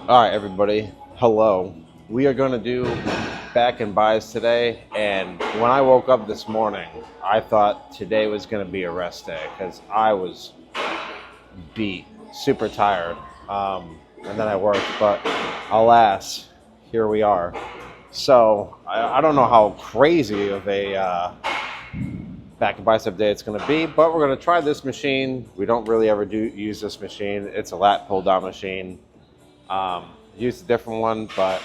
All right, everybody. Hello. We are going to do back and buys today. And when I woke up this morning, I thought today was going to be a rest day because I was beat, super tired. And then I worked, but alas, here we are. So I don't know how crazy of a back and bicep day it's going to be, but we're going to try this machine. We don't really ever use this machine. It's a lat pull down machine. Use a different one, but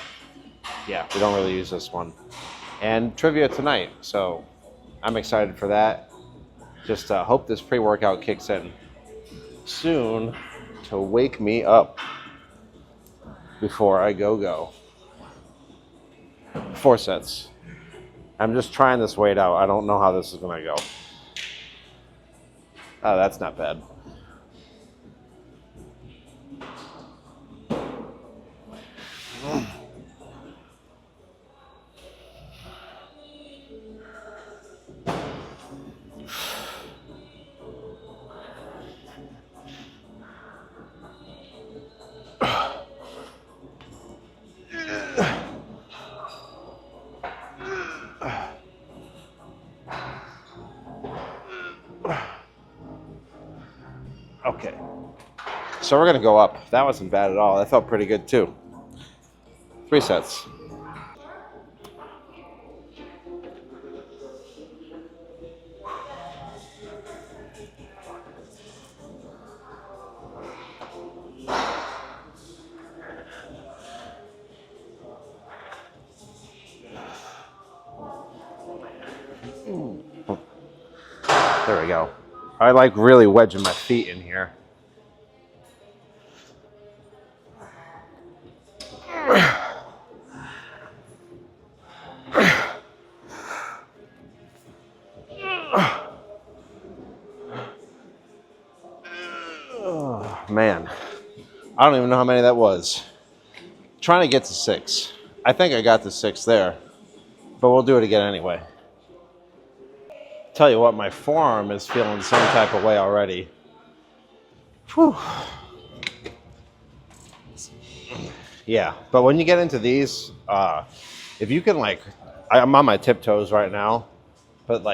yeah, we don't really use this one. And trivia tonight, so I'm excited for that. Just hope this pre-workout kicks in soon to wake me up before I go. 4 sets. I'm just trying this weight out. I don't know how this is going to go. Oh, that's not bad. Okay, so we're gonna go up. That wasn't bad at all. That felt pretty good too. 3 sets. There we go. I like really wedging my feet in here. Oh, man, I don't even know how many that was. Trying to get to 6. I think I got to 6 there, but we'll do it again anyway. Tell you what, my forearm is feeling some type of way already. Whew. Yeah, but when you get into these, if you can I'm on my tiptoes right now, but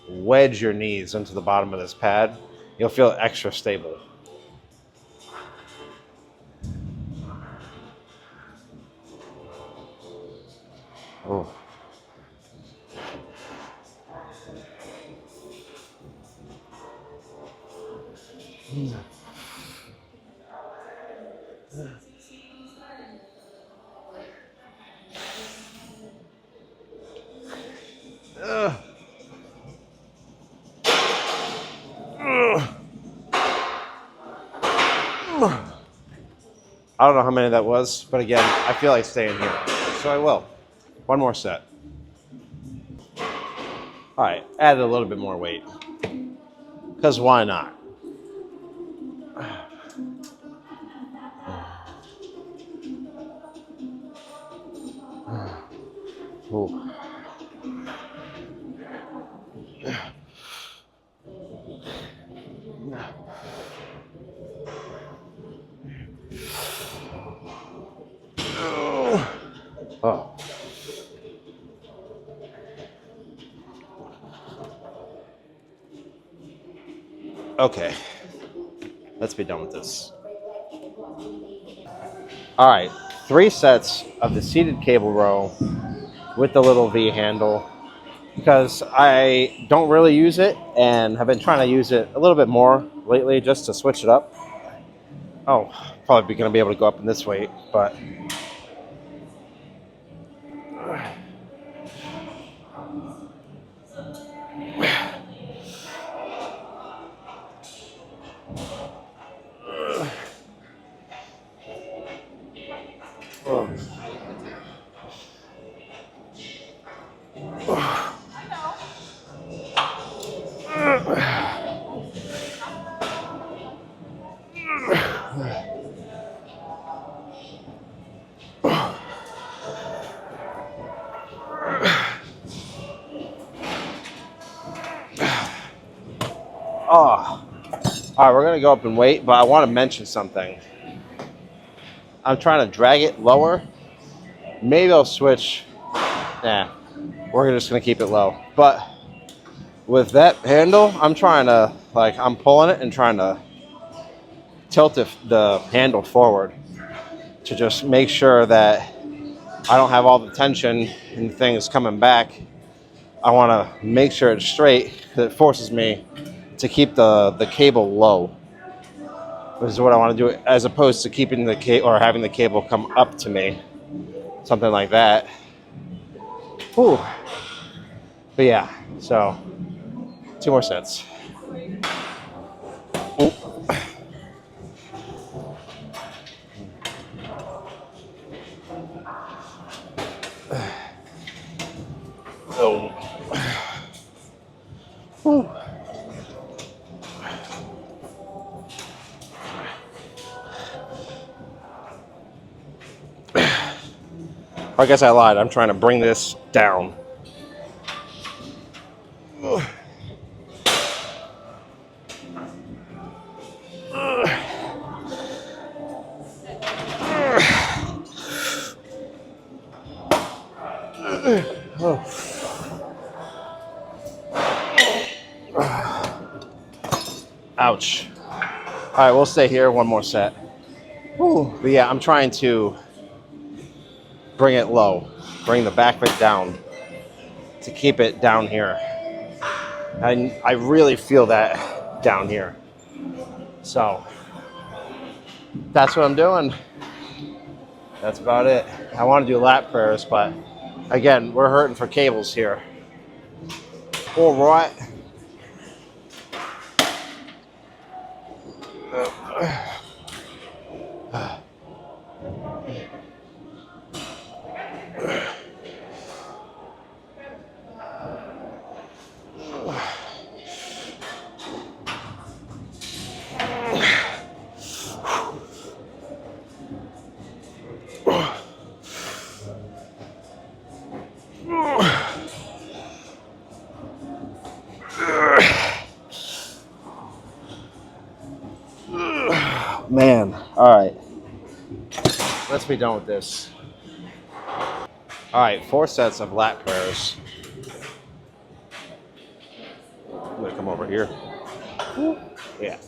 wedge your knees into the bottom of this pad, you'll feel extra stable. Oh. I don't know how many that was, but again, I feel like staying here, so I will. 1 more set. All right, add a little bit more weight, because why not? Ooh. Oh. Okay, let's be done with this. All right, 3 sets of the seated cable row with the little V handle, because I don't really use it and have been trying to use it a little bit more lately just to switch it up. Oh, probably going to be able to go up in this weight, but oh. All right, we're going to go up and weight, but I want to mention something. I'm trying to drag it lower. Maybe I'll switch. Nah, we're just gonna keep it low. But with that handle, I'm trying to, like, I'm pulling it and trying to tilt the handle forward to just make sure that I don't have all the tension and things coming back. I want to make sure it's straight because it forces me to keep the cable low. This is what I want to do, as opposed to keeping the cable or having the cable come up to me, something like that. Whew. But yeah, so 2 more sets. Ooh. Oh. Ooh. I guess I lied. I'm trying to bring this down. Ouch. All right, we'll stay here. 1 more set. Ooh. But yeah, I'm trying to bring it low, bring the back of it down to keep it down here. I really feel that down here. So that's what I'm doing. That's about it. I want to do lat prayers, but again, we're hurting for cables here. All right. Man, all right. Let's be done with this. All right, 4 sets of lat prayers. I'm gonna come over here. Yeah.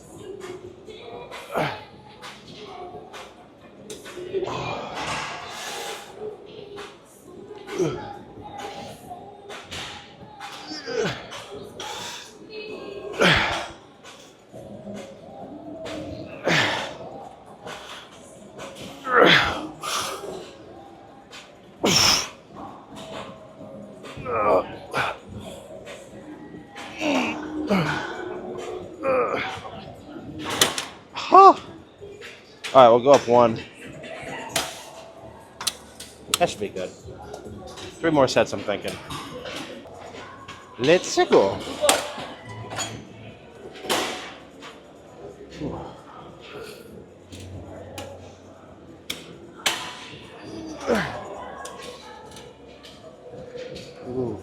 All right, we'll go up 1. That should be good. 3 more sets, I'm thinking. Let's go. Ooh.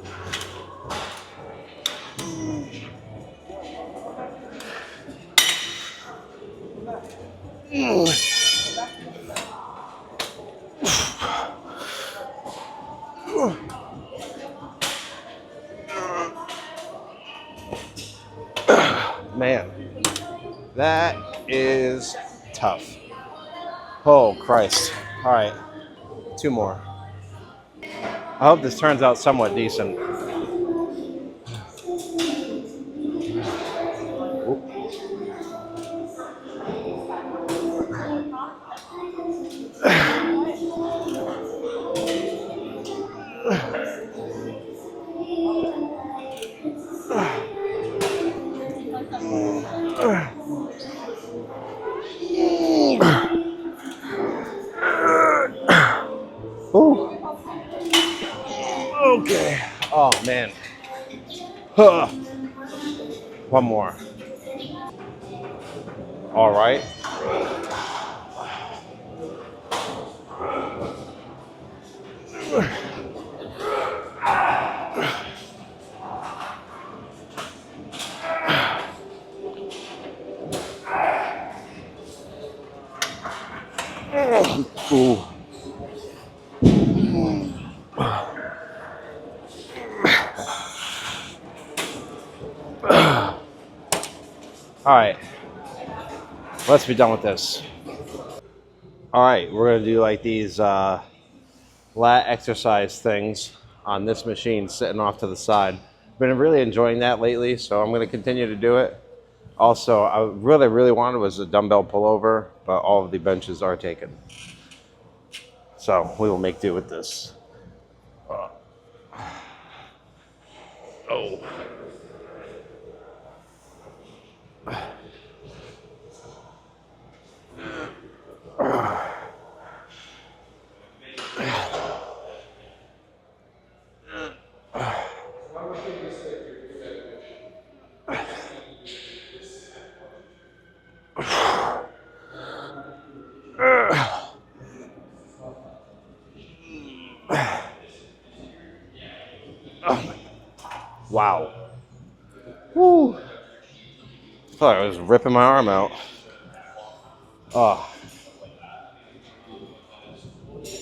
Man, that is tough. Oh, Christ. All right, 2 more. I hope this turns out somewhat decent. Ooh. Okay. Oh, man. 1 more. All right. Ooh. All right, let's be done with this. All right, we're gonna do like these lat exercise things on this machine sitting off to the side. Been really enjoying that lately, so I'm gonna continue to do it. Also, I really wanted was a dumbbell pullover, but all of the benches are taken. So we will make do with this. Oh. Wow. Woo. I thought I was ripping my arm out. Oh.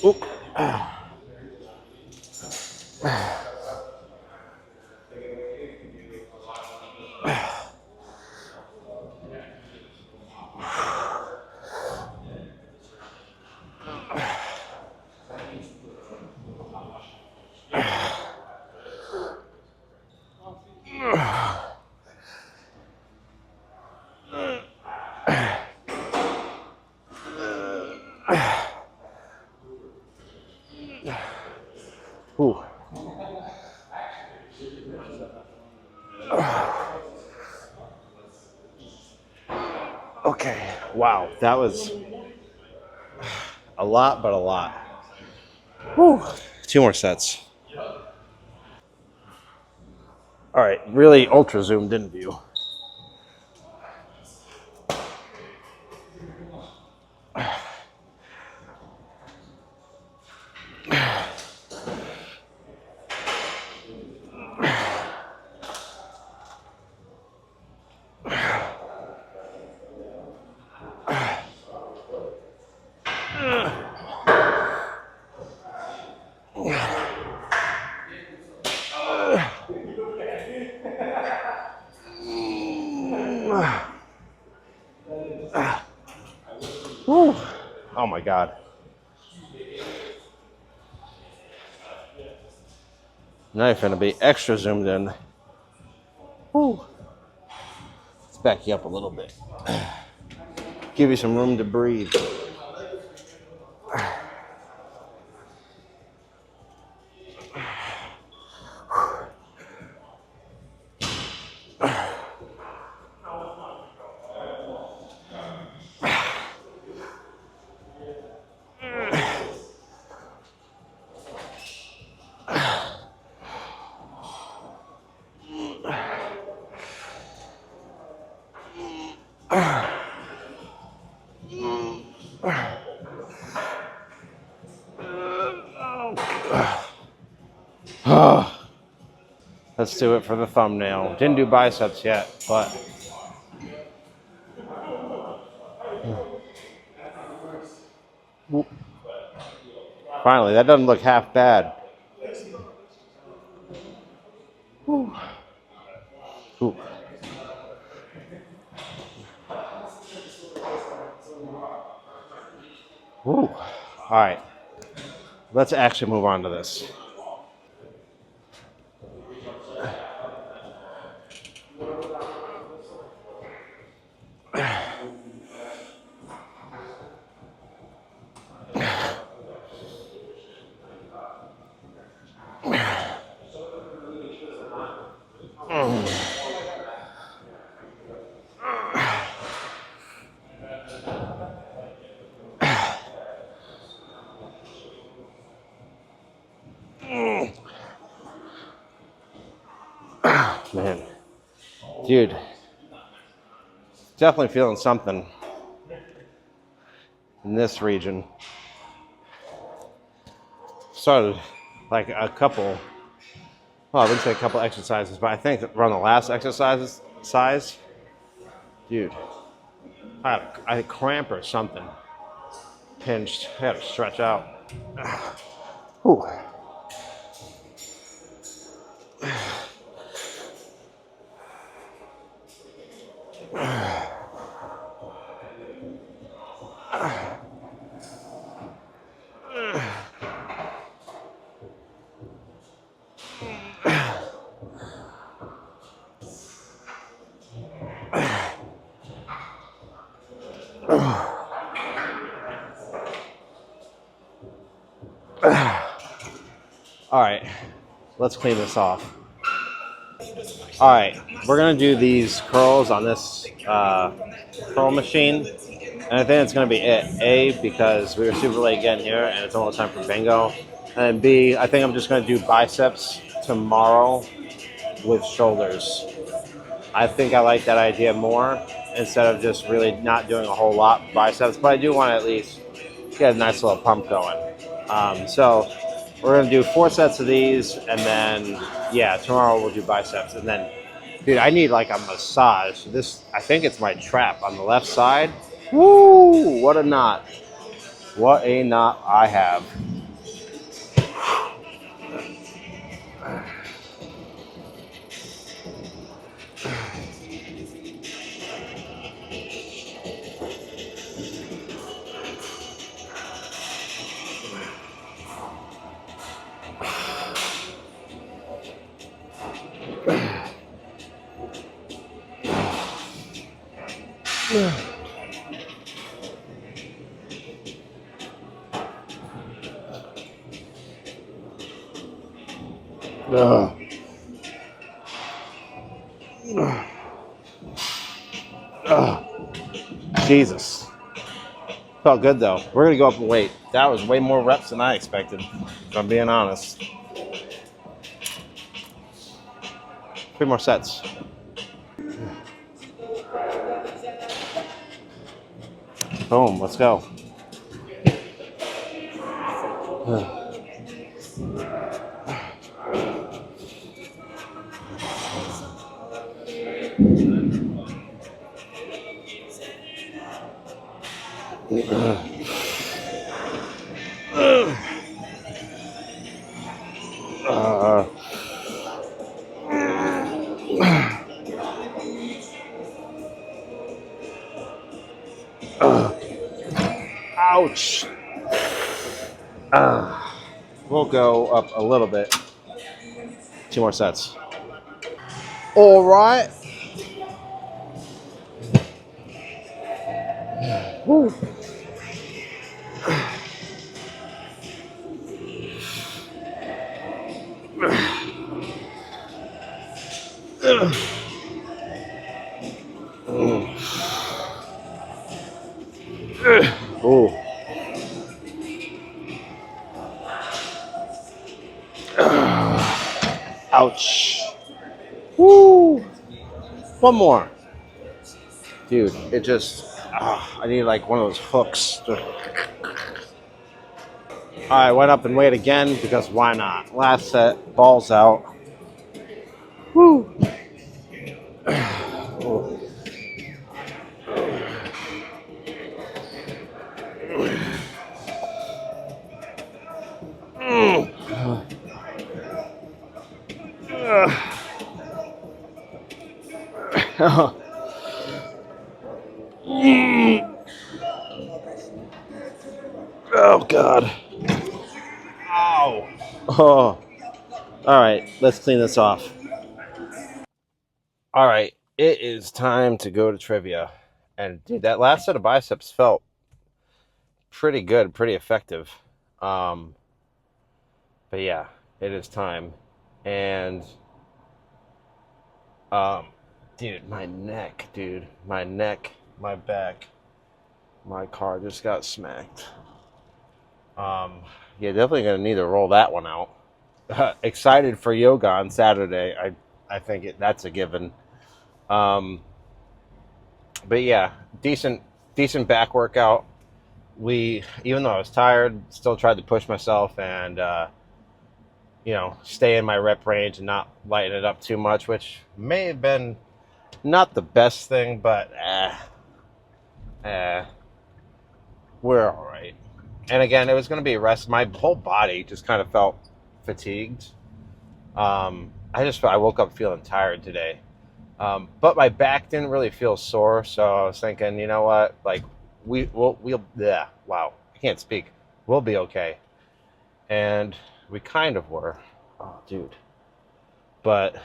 Oop. Ooh. Okay. Wow. That was a lot, but a lot. Whew. 2 more sets. All right. Really ultra zoomed in view. Whew. Oh my God. Now you're gonna be extra zoomed in. Whew. Let's back you up a little bit. Give you some room to breathe. Let's do it for the thumbnail. Didn't do biceps yet, but finally, that doesn't look half bad. Ooh. Ooh. Ooh. All right, let's actually move on to this. Man, dude, definitely feeling something in this region. Started like a couple, well, I wouldn't say a couple exercises, but I think around the last exercise, dude, I had a cramp or something. hinged. I gotta stretch out. Whew. All right, let's clean this off. All right, we're gonna do these curls on this curl machine, and I think it's gonna be it. A, because we were super late getting here, and it's almost time for bingo, and B, I think I'm just gonna do biceps tomorrow with shoulders. I think I like that idea more instead of just really not doing a whole lot biceps, but I do want to at least get a nice little pump going. So we're going to do 4 sets of these, and then, yeah, tomorrow we'll do biceps. And then, dude, I need like a massage. This, I think it's my trap on the left side. Woo! What a knot. What a knot I have. Jesus. Felt good though. We're gonna go up in weight. That was way more reps than I expected, if I'm being honest. 3 more sets. Boom, let's go. Ouch. We'll go up a little bit. 2 more sets. All right. Woo. Ooh. Ouch. Woo. One more. Dude, it just, I need like one of those hooks. All right, went up in weight again because why not? Last set, balls out. Woo. Oh, God. Ow. Oh. All right, let's clean this off. All right, it is time to go to trivia. And dude, that last set of biceps felt pretty good, pretty effective. But yeah, it is time. And dude, my neck, my back, my car just got smacked. Yeah, definitely gonna need to roll that one out. Excited for yoga on Saturday. I think that's a given. But yeah, decent back workout. Even though I was tired, still tried to push myself and stay in my rep range and not lighten it up too much, which may have been not the best thing, but we're all right. And again, it was going to be a rest. My whole body just kind of felt fatigued. I woke up feeling tired today. But my back didn't really feel sore, so I was thinking, you know what, like we'll yeah, wow, I can't speak. We'll be okay, and we kind of were. Oh, dude. But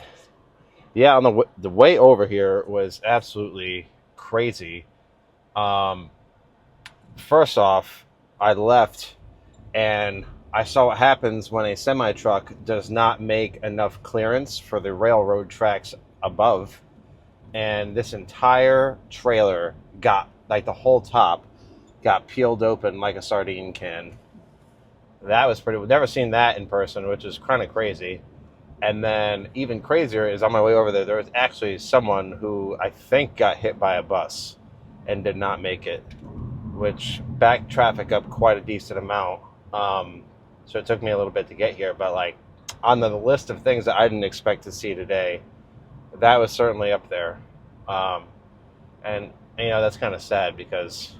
yeah, on the way over here was absolutely crazy. Um, First off, I left and I saw what happens when a semi truck does not make enough clearance for the railroad tracks above, and this entire trailer got, like, the whole top got peeled open like a sardine can. That was pretty. We've never seen that in person, which is kind of crazy. And then even crazier is on my way over there, there was actually someone who I think got hit by a bus and did not make it, which backed traffic up quite a decent amount. So it took me a little bit to get here, but like on the list of things that I didn't expect to see today, that was certainly up there. Um, and that's kind of sad because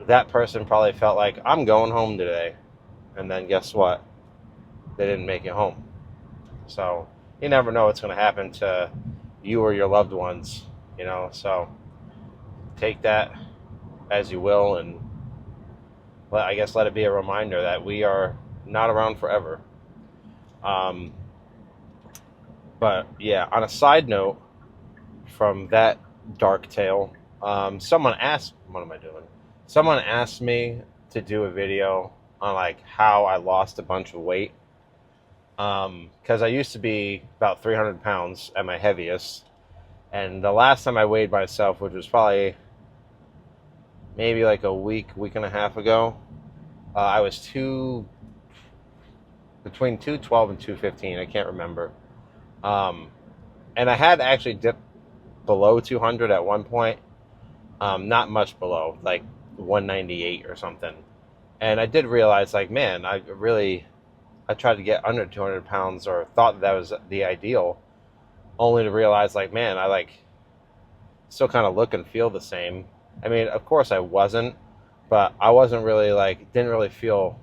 that person probably felt like, I'm going home today, and then guess what? They didn't make it home. So you never know what's going to happen to you or your loved ones, so take that as you will, and I guess let it be a reminder that we are not around forever. But yeah, on a side note from that dark tale, someone asked, what am I doing? Someone asked me to do a video on like how I lost a bunch of weight. Because I used to be about 300 pounds at my heaviest. And the last time I weighed myself, which was probably maybe like a week and a half ago, I was between 212 and 215. I can't remember. And I had actually dipped below 200 at one point. Not much below, like 198 or something. And I did realize, like, man, I tried to get under 200 pounds, or thought that was the ideal, only to realize, like, man, I like still kind of look and feel the same. I mean, of course I wasn't, but I wasn't really didn't really feel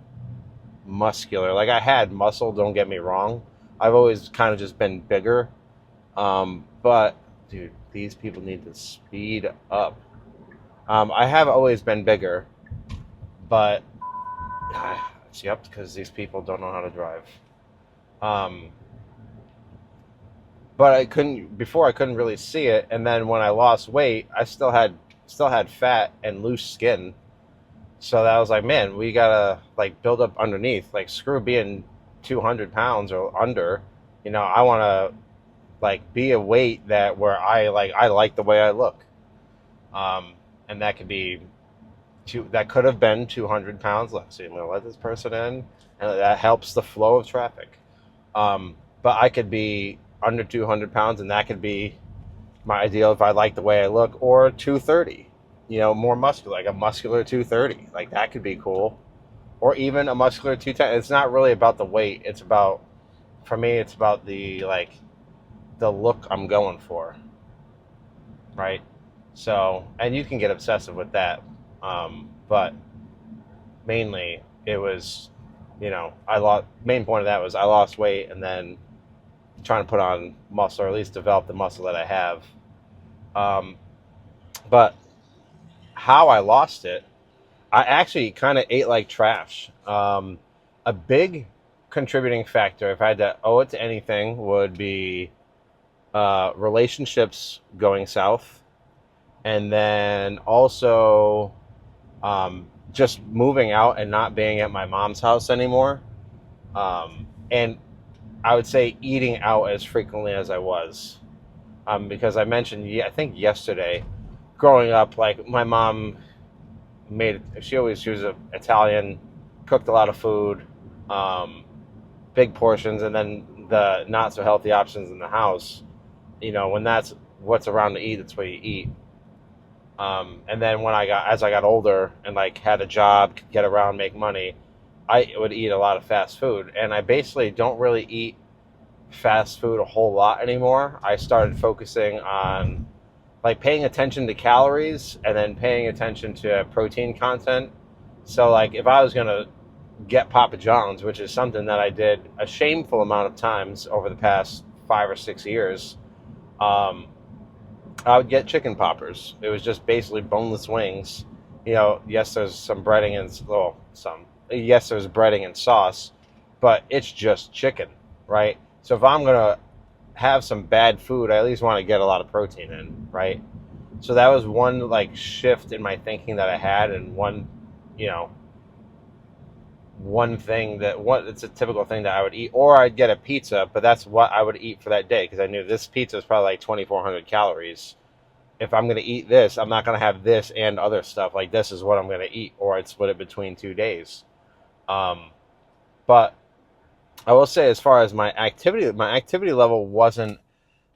muscular. Like, I had muscle, don't get me wrong. I've always kind of just been bigger. But dude, these people need to speed up. I have always been bigger, but yep, because these people don't know how to drive. But I couldn't really see it, and then when I lost weight, I still had fat and loose skin. So that was like, man, we gotta like build up underneath. Like, screw being 200 pounds or under. I want to like be a weight where I like the way I look. And that could be that could have been 200 pounds. Let's see, I'm gonna let this person in, and that helps the flow of traffic. But I could be under 200 pounds, and that could be my ideal if I like the way I look, or 230. More muscular, like a muscular 230. Like, that could be cool. Or even a muscular 210. It's not really about the weight. For me, it's about the look I'm going for. Right? So, and you can get obsessive with that. But mainly it was, main point of that was I lost weight, and then trying to put on muscle, or at least develop the muscle that I have. But how I lost it, I actually kind of ate like trash. A big contributing factor, if I had to owe it to anything, would be relationships going south, and then also just moving out and not being at my mom's house anymore. And I would say eating out as frequently as I was, because I mentioned, I think yesterday, growing up, like, my mom she was Italian, cooked a lot of food, big portions, and then the not so healthy options in the house. When that's what's around to eat, it's what you eat. And then as I got older and like had a job, could get around, make money, I would eat a lot of fast food, and I basically don't really eat fast food a whole lot anymore. I started focusing on like paying attention to calories, and then paying attention to protein content, So like if I was gonna get Papa John's, which is something that I did a shameful amount of times over the past 5 or 6 years, um, I would get chicken poppers. It was just basically boneless wings. Yes, there's some breading and well, some. Yes, there's breading and sauce, but it's just chicken, right? So if I'm gonna have some bad food, I at least want to get a lot of protein in, right? So that was one like shift in my thinking that I had, and you know, one thing that what it's a typical thing that I would eat, or I'd get a pizza, but that's what I would eat for that day because I knew this pizza is probably like 2,400 calories. If I'm going to eat this, I'm not going to have this and other stuff. Like this is what I'm going to eat, or I'd split it between 2 days. Um, but I will say, as far as my activity level wasn't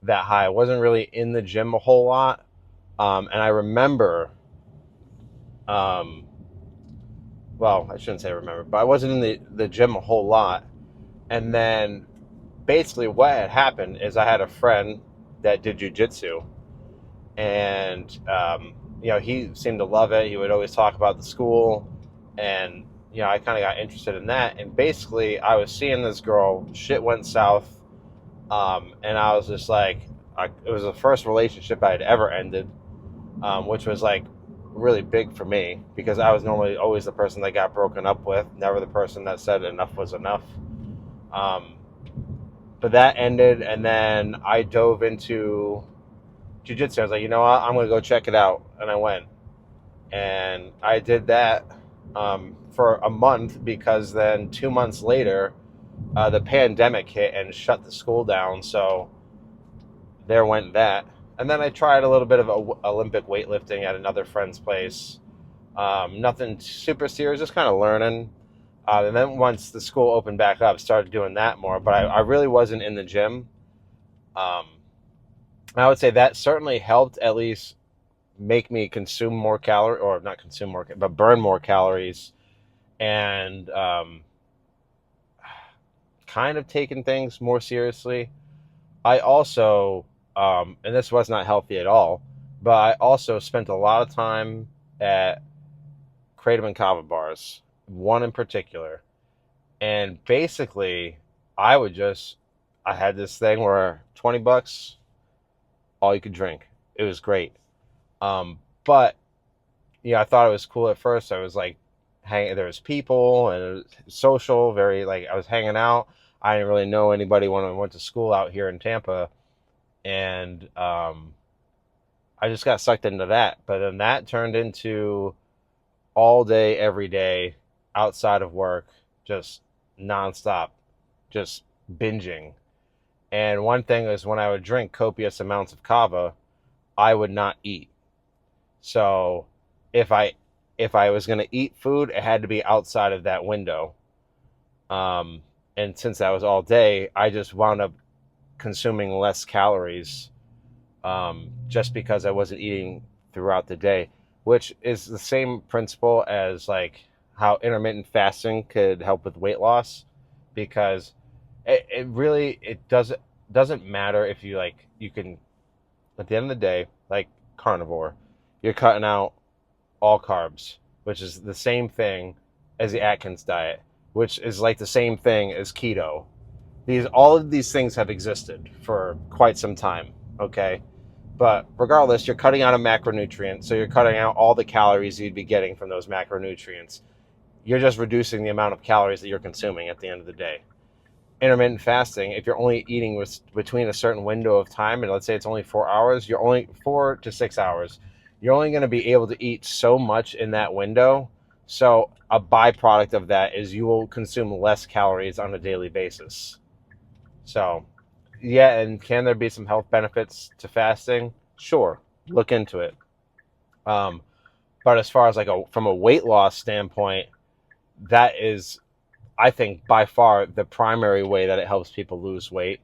that high. I wasn't really in the gym a whole lot. And I remember, um, well, I shouldn't say remember, but I wasn't in the gym a whole lot. And then basically what had happened is I had a friend that did jujitsu, and he seemed to love it. He would always talk about the school, and I kind of got interested in that. And basically, I was seeing this girl. Shit went south, and I was just like, it was the first relationship I had ever ended, which was like really big for me because I was normally always the person that got broken up with, never the person that said enough was enough. Um, but that ended, and then I dove into jiu-jitsu. I was like, you know what, I'm gonna go check it out, and I went, and I did that for a month because then 2 months later, the pandemic hit and shut the school down. So there went that, and then I tried a little bit of Olympic weightlifting at another friend's place. Nothing super serious, just kind of learning. And then once the school opened back up, started doing that more. But I really wasn't in the gym. Um, I would say that certainly helped at least make me consume more calories, or not consume more, but burn more calories, and kind of taking things more seriously. I also, and this was not healthy at all, but I also spent a lot of time at Kratom and Kava bars, one in particular. And basically, I would just, I had this thing where $20, all you could drink. It was great. But I thought it was cool at first. I was like, there was people and it was social, very like I was hanging out. I didn't really know anybody when I went to school out here in Tampa, and I just got sucked into that. But then that turned into all day, every day, outside of work, just nonstop, just binging. And one thing is when I would drink copious amounts of kava, I would not eat. So if I was going to eat food, it had to be outside of that window. And since that was all day, I just wound up consuming less calories, just because I wasn't eating throughout the day, which is the same principle as like how intermittent fasting could help with weight loss, because it really it doesn't matter if you like you can, at the end of the day, like carnivore, you're cutting out all carbs, which is the same thing as the Atkins diet, which is like the same thing as keto. All of these things have existed for quite some time, okay? But regardless, you're cutting out a macronutrient, so you're cutting out all the calories you'd be getting from those macronutrients. You're just reducing the amount of calories that you're consuming at the end of the day. Intermittent fasting, if you're only eating between a certain window of time, and let's say it's only 4 hours, you're only 4 to 6 hours, you're only going to be able to eat so much in that window. So a byproduct of that is you will consume less calories on a daily basis. So yeah, and can there be some health benefits to fasting? Sure, look into it. Um, but as far as like from a weight loss standpoint, that is, I think, by far the primary way that it helps people lose weight.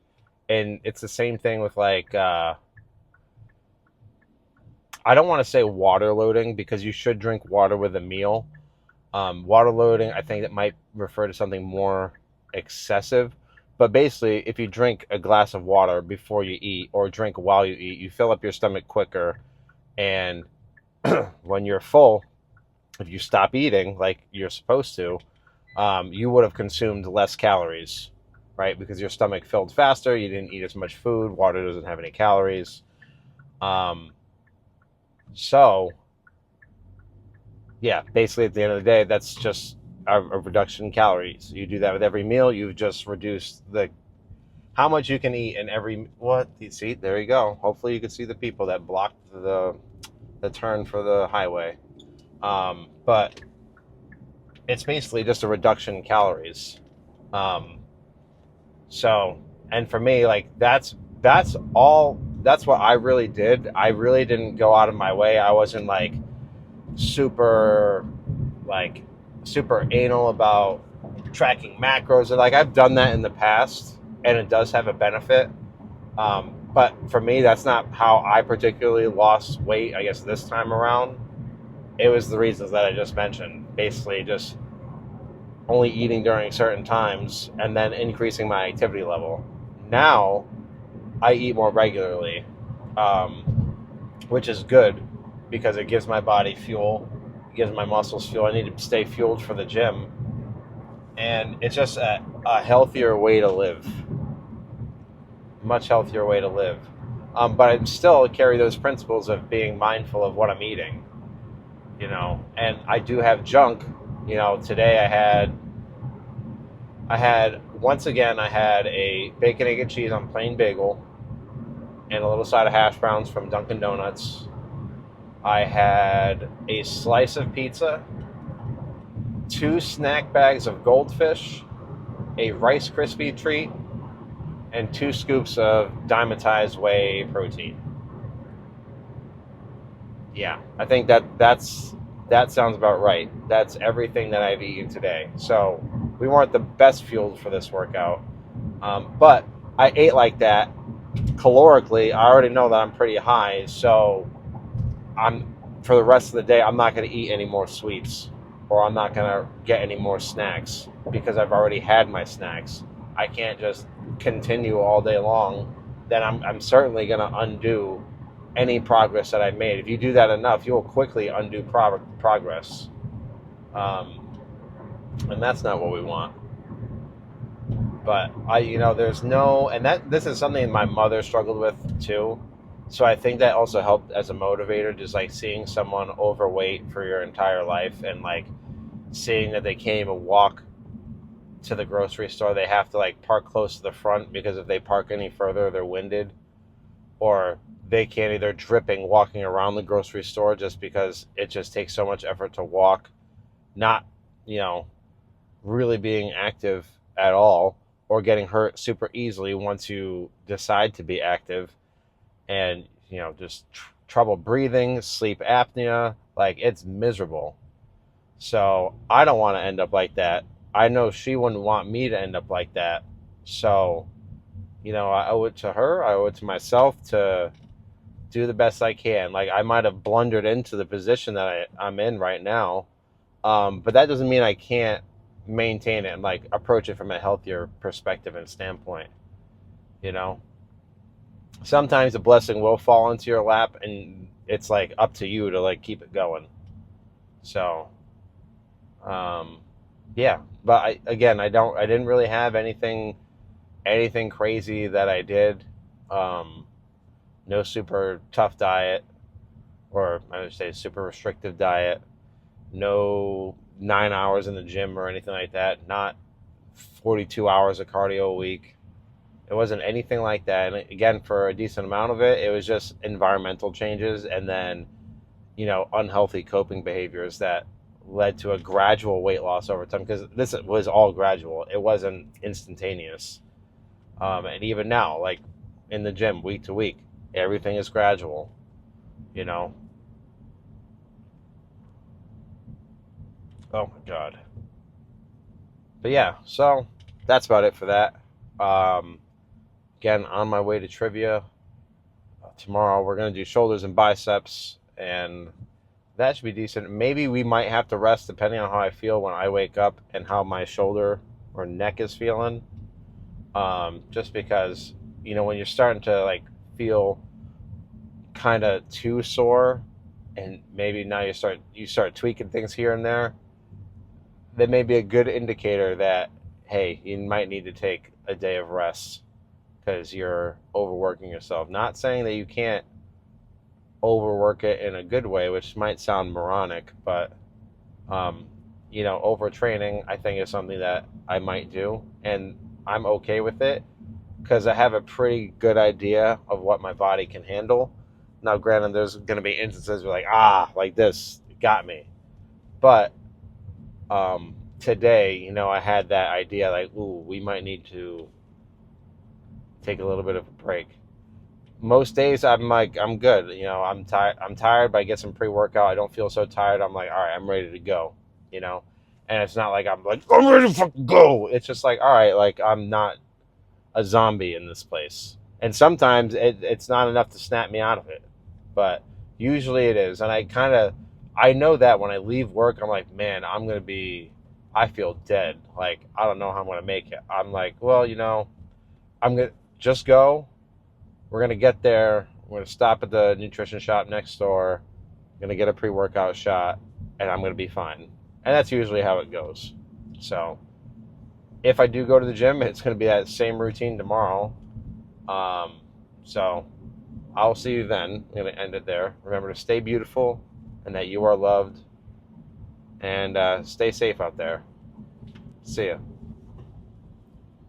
And it's the same thing with like, I don't want to say water loading because you should drink water with a meal. Water loading, I think it might refer to something more excessive. But basically, if you drink a glass of water before you eat or drink while you eat, you fill up your stomach quicker. And when you're full, if you stop eating like you're supposed to, you would have consumed less calories, right? Because your stomach filled faster. You didn't eat as much food. Water doesn't have any calories. Um, so, yeah, basically at the end of the day, that's just a reduction in calories. You do that with every meal. You've just reduced the how much you can eat in every what you see. There you go. Hopefully, you can see the people that blocked the turn for the highway. But it's basically just a reduction in calories. Um, so, and for me, like that's all. That's what I really did. I really didn't go out of my way. I wasn't super like super anal about tracking macros. And like I've done that in the past, and it does have a benefit. But for me, that's not how I particularly lost weight. I guess this time around, it was the reasons that I just mentioned. Basically, just only eating during certain times and then increasing my activity level. Now I eat more regularly, um, which is good because it gives my body fuel, it gives my muscles fuel. I need to stay fueled for the gym, and it's just a healthier way to live, much healthier way to live. But I still carry those principles of being mindful of what I'm eating, and I do have junk. Today once again, I had a bacon, egg, and cheese on plain bagel and a little side of hash browns from Dunkin' Donuts. I had a slice of pizza, 2 snack bags of goldfish, a Rice Krispie treat, and 2 scoops of dimetized whey protein. Yeah, I think that sounds about right. That's everything that I've eaten today. So we weren't the best fueled for this workout, but I ate like that calorically. I already know that I'm pretty high, so I'm for the rest of the day I'm not going to eat any more sweets, or I'm not going to get any more snacks because I've already had my snacks. I can't just continue all day long. Then I'm certainly going to undo any progress that I've made. If you do that enough, you will quickly undo progress, and that's not what we want. But there's no, and that this is something my mother struggled with too. So I think that also helped as a motivator, just like seeing someone overweight for your entire life and like seeing that they can't even walk to the grocery store. They have to like park close to the front because if they park any further, they're winded, or they can't, either dripping walking around the grocery store just because it just takes so much effort to walk, not, really being active at all, or getting hurt super easily once you decide to be active, and just trouble breathing, sleep apnea, like it's miserable. So I don't want to end up like that. I know she wouldn't want me to end up like that. So I owe it to her, I owe it to myself to do the best I can. Like I might have blundered into the position that I'm in right now, but that doesn't mean I can't maintain it and like approach it from a healthier perspective and standpoint. You know, sometimes a blessing will fall into your lap, and it's like up to you to like keep it going. So, um, yeah. But I didn't really have anything crazy that I did. Um, no super tough diet, or I would say super restrictive diet. No 9 hours in the gym or anything like that. Not 42 hours of cardio a week. It wasn't anything like that. And again, for a decent amount of it, it was just environmental changes and then, unhealthy coping behaviors that led to a gradual weight loss over time. Because this was all gradual. It wasn't instantaneous. And even now, like in the gym, week to week, everything is gradual, you know? Oh my God. But yeah, so that's about it for that. Um, Again, on my way to trivia. Tomorrow we're going to do shoulders and biceps, and that should be decent. Maybe we might have to rest depending on how I feel when I wake up and how my shoulder or neck is feeling. Just because, when you're starting to like feel kind of too sore, and maybe now you start tweaking things here and there, that may be a good indicator that, hey, you might need to take a day of rest because you're overworking yourself. Not saying that you can't overwork it in a good way, which might sound moronic, but um, overtraining I think is something that I might do, and I'm okay with it because I have a pretty good idea of what my body can handle. Now, granted, there's going to be instances where like this got me, but today, I had that idea like, ooh, we might need to take a little bit of a break. Most days I'm like, I'm good. I'm tired. I'm tired, but I get some pre-workout. I don't feel so tired. I'm like, all right, I'm ready to go. You know, and it's not like I'm like, I'm ready to fucking go. It's just like, all right, like I'm not a zombie in this place. And sometimes it's not enough to snap me out of it, but usually it is. And I know that when I leave work, I'm like, man, I feel dead. Like, I don't know how I'm going to make it. I'm like, well, I'm going to just go. We're going to get there. We're going to stop at the nutrition shop next door. I'm going to get a pre-workout shot, and I'm going to be fine. And that's usually how it goes. So if I do go to the gym, it's going to be that same routine tomorrow. So I'll see you then. I'm going to end it there. Remember to stay beautiful and that you are loved. And stay safe out there. See ya.